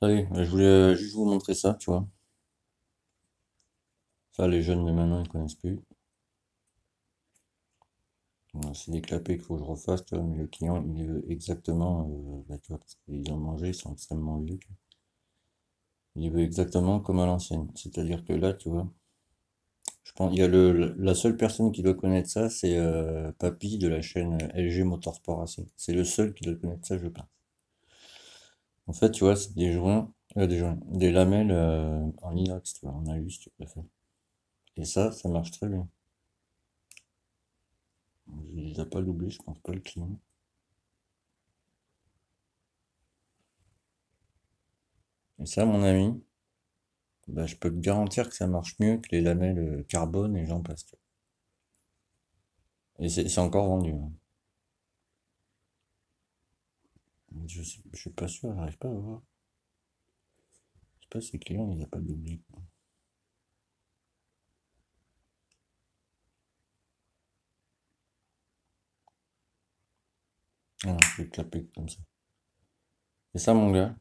Allez, je voulais juste vous montrer ça, tu vois. Ça, les jeunes de maintenant, ils connaissent plus. Bon, c'est des clapets qu'il faut que je refasse, tu vois, mais le client, il veut exactement, bah, tu vois, parce qu'ils ont mangé, ils sont extrêmement vieux, tu vois. Il veut exactement comme à l'ancienne. C'est-à-dire que là, tu vois, je pense, il y a la seule personne qui doit connaître ça, c'est Papy de la chaîne LG Motorsport Racing. C'est le seul qui doit connaître ça, je pense. En fait, tu vois, c'est des lamelles en inox, tu vois, en alu, si tu préfères. Et ça marche très bien. Il les a pas doublés, je pense pas le client. Et ça, mon ami, bah, je peux te garantir que ça marche mieux que les lamelles carbone et j'en passe. Tu vois. Et c'est encore vendu, hein. Je suis pas sûr, j'arrive pas à voir. Je sais pas si le client il a pas doublé, quoi. Ah non, je vais clapper comme ça. Et ça, mon gars,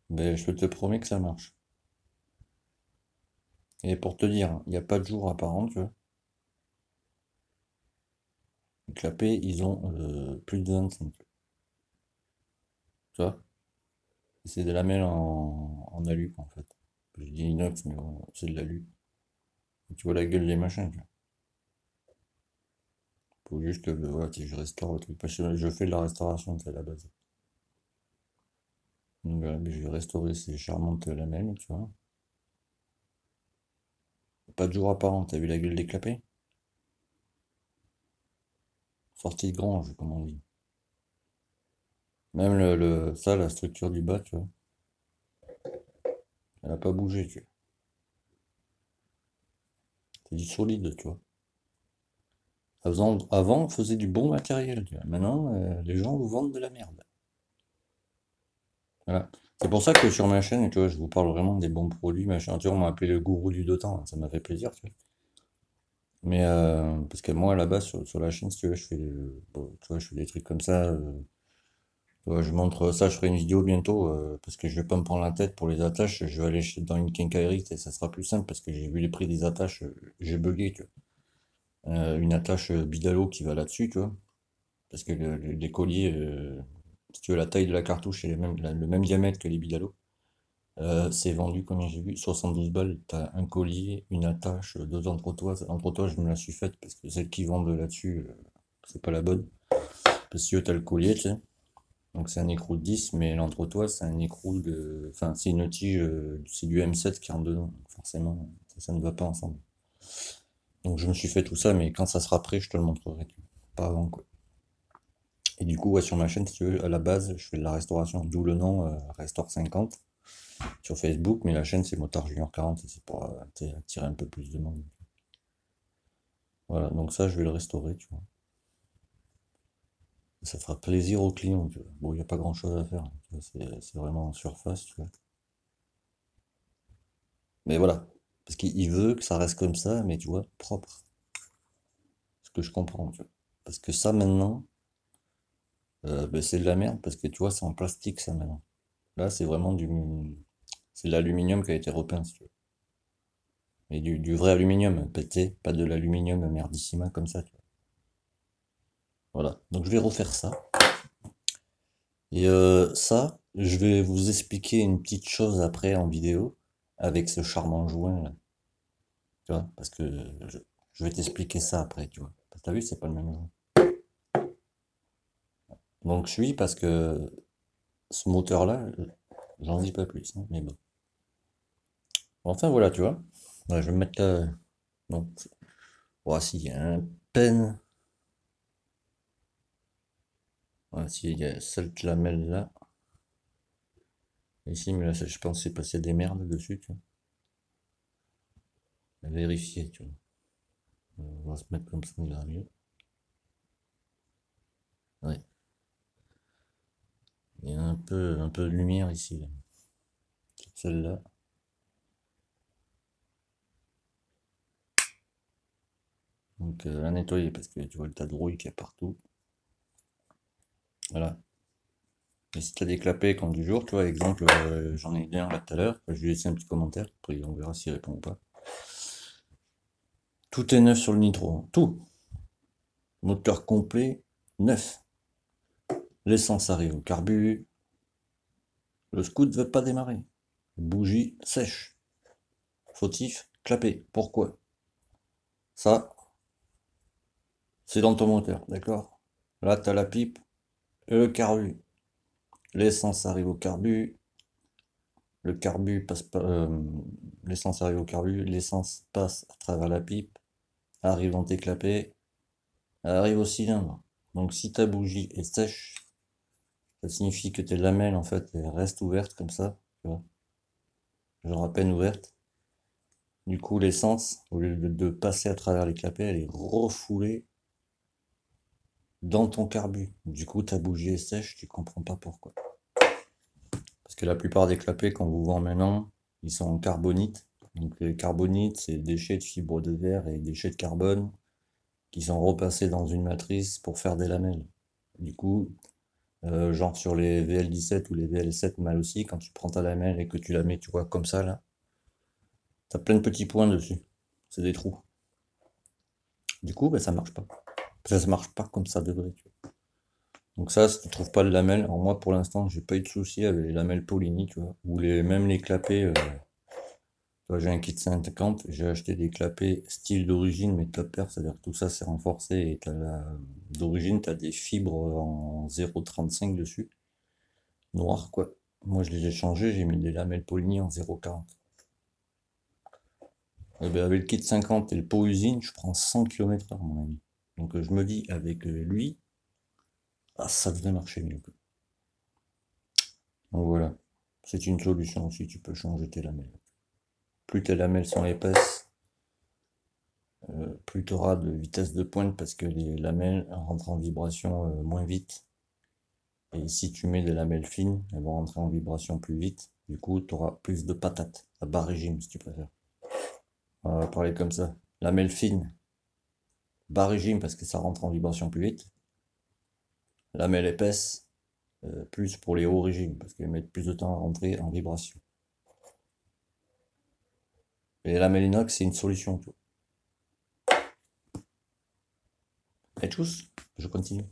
ben, je te promets que ça marche. Et pour te dire, il n'y a pas de jour apparent, tu vois. Les clapets, ils ont plus de 25. Tu vois. C'est des lamelles en alu, en fait. Je dis inox, mais bon, c'est de l'alu. Et tu vois la gueule des machins, tu vois. Faut juste que voilà, je restaure le truc. Parce que je fais de la restauration, c'est à la base. Donc voilà, mais je vais restaurer ces charmantes lamelles, tu vois. Pas de jour apparent, t'as vu la gueule décapée? Sortie de grange, comme on dit. Même ça, la structure du bas, tu vois, elle a pas bougé, tu vois. C'est du solide, tu vois. Avant, on faisait du bon matériel, tu vois. Maintenant, les gens vous vendent de la merde. Voilà. C'est pour ça que sur ma chaîne, tu vois, je vous parle vraiment des bons produits, machin. Tu vois, on m'a appelé le gourou du Dotan, hein, ça m'a fait plaisir, tu vois. Mais parce que moi, là-bas, sur la chaîne, si tu veux, bon, tu vois, je fais des trucs comme ça. Ouais, je montre ça, je ferai une vidéo bientôt, parce que je vais pas me prendre la tête pour les attaches, je vais aller dans une quincaillerie, et ça sera plus simple parce que j'ai vu les prix des attaches, j'ai bugué, tu vois. Une attache Bidalo qui va là-dessus, tu vois, parce que les colliers, si tu veux, la taille de la cartouche est le même diamètre que les Bidalo. C'est vendu, combien j'ai vu, 72 balles, t'as un collier, une attache, deux entretoises. L'entretoise, je me la suis faite parce que celle qui vendent là-dessus, c'est pas la bonne. Parce que t'as le collier, tu sais. Donc c'est un écrou de 10, mais l'entretoise, c'est un écrou de. Enfin, c'est une tige, c'est du M7 qui rentre dedans. Donc forcément, ça ne va pas ensemble. Donc je me suis fait tout ça, mais quand ça sera prêt, je te le montrerai. Pas avant, quoi. Et du coup, ouais, sur ma chaîne, si tu veux, à la base, je fais de la restauration, d'où le nom Restaure 50 sur Facebook, mais la chaîne, c'est Motard Junior 40, et c'est pour attirer un peu plus de monde. Voilà, donc ça, je vais le restaurer, tu vois. Ça fera plaisir aux clients, tu vois. Bon, il n'y a pas grand-chose à faire, hein, tu vois, c'est vraiment en surface, tu vois. Mais voilà. Parce qu'il veut que ça reste comme ça, mais tu vois, propre. Ce que je comprends, tu vois. Parce que ça, maintenant, ben, c'est de la merde, parce que tu vois, c'est en plastique, ça, maintenant. Là, c'est vraiment c'est de l'aluminium qui a été repeint, si tu veux. Mais du vrai aluminium, pété, pas de l'aluminium merdissima comme ça, tu vois. Voilà. Donc, je vais refaire ça. Et ça, je vais vous expliquer une petite chose après en vidéo, avec ce charmant joint, là. Tu vois, parce que je vais t'expliquer ça après, tu vois. Parce que t'as vu, c'est pas le même joint. Donc je suis parce que ce moteur-là, j'en dis pas plus, hein, mais bon. Enfin voilà, tu vois. Ouais, je vais me mettre là. Donc, voici, il y a un pen. Voici, il y a cette lamelle-là. Ici, mais là, je pense que c'est passé des merdes dessus, tu vois. À vérifier, tu vois. On va se mettre comme ça, on verra mieux. Ouais. Il y a un peu de lumière ici, là. Sur celle-là. Donc, à nettoyer parce que tu vois le tas de rouille qu'il y a partout. Voilà. Et si t'as des clapets comme du jour, tu vois, exemple, j'en ai un là tout à l'heure, je lui ai laissé un petit commentaire, après on verra s'il répond ou pas. Tout est neuf sur le Nitro, hein. Tout. Moteur complet, neuf. L'essence arrive au carbu. Le scoot ne veut pas démarrer. Bougie sèche. Fautif, clapet. Pourquoi? Ça, c'est dans ton moteur, d'accord? Là, tu as la pipe et le carbu. L'essence arrive au carbu. Le carbu passe pas. L'essence arrive au carbu. L'essence passe à travers la pipe. Arrive dans tes clapets. Arrive au cylindre. Donc, si ta bougie est sèche, ça signifie que tes lamelles, en fait, elles restent ouvertes comme ça. Tu vois, genre à peine ouvertes. Du coup, l'essence, au lieu de passer à travers les clapets, elle est refoulée dans ton carbu. Du coup, ta bougie est sèche, tu comprends pas pourquoi. Parce que la plupart des clapets qu'on vous vend maintenant, ils sont en carbonite. Donc les carbonites, c'est déchets de fibres de verre et déchets de carbone qui sont repassés dans une matrice pour faire des lamelles. Du coup, genre sur les VL17 ou les VL7 mal aussi, quand tu prends ta lamelle et que tu la mets, tu vois, comme ça, là, t'as plein de petits points dessus. C'est des trous. Du coup, ben, ça marche pas. Ça marche pas comme ça devrait. Tu vois. Donc ça, si tu trouves pas de lamelles, alors moi pour l'instant, j'ai pas eu de soucis avec les lamelles Polini, tu vois, ou même les clapets. J'ai un kit 50, j'ai acheté des clapets style d'origine, mais top pair, c'est-à-dire que tout ça c'est renforcé et d'origine, t'as des fibres en 0,35 dessus, noir quoi. Moi je les ai changés, j'ai mis des lamelles Polini en 0,40. Et ben avec le kit 50 et le pot usine, je prends 100 km/h mon ami. Donc je me dis avec lui, ah, ça devrait marcher mieux. Donc voilà, c'est une solution aussi, tu peux changer tes lamelles. Plus tes lamelles sont épaisses, plus tu auras de vitesse de pointe parce que les lamelles rentrent en vibration moins vite. Et si tu mets des lamelles fines, elles vont rentrer en vibration plus vite. Du coup, tu auras plus de patates, à bas régime si tu préfères. On va parler comme ça. Lamelles fines, bas régime parce que ça rentre en vibration plus vite. Lamelles épaisses, plus pour les hauts régimes parce qu'elles mettent plus de temps à rentrer en vibration. Et les lamelles inox, c'est une solution. Et tous, je continue.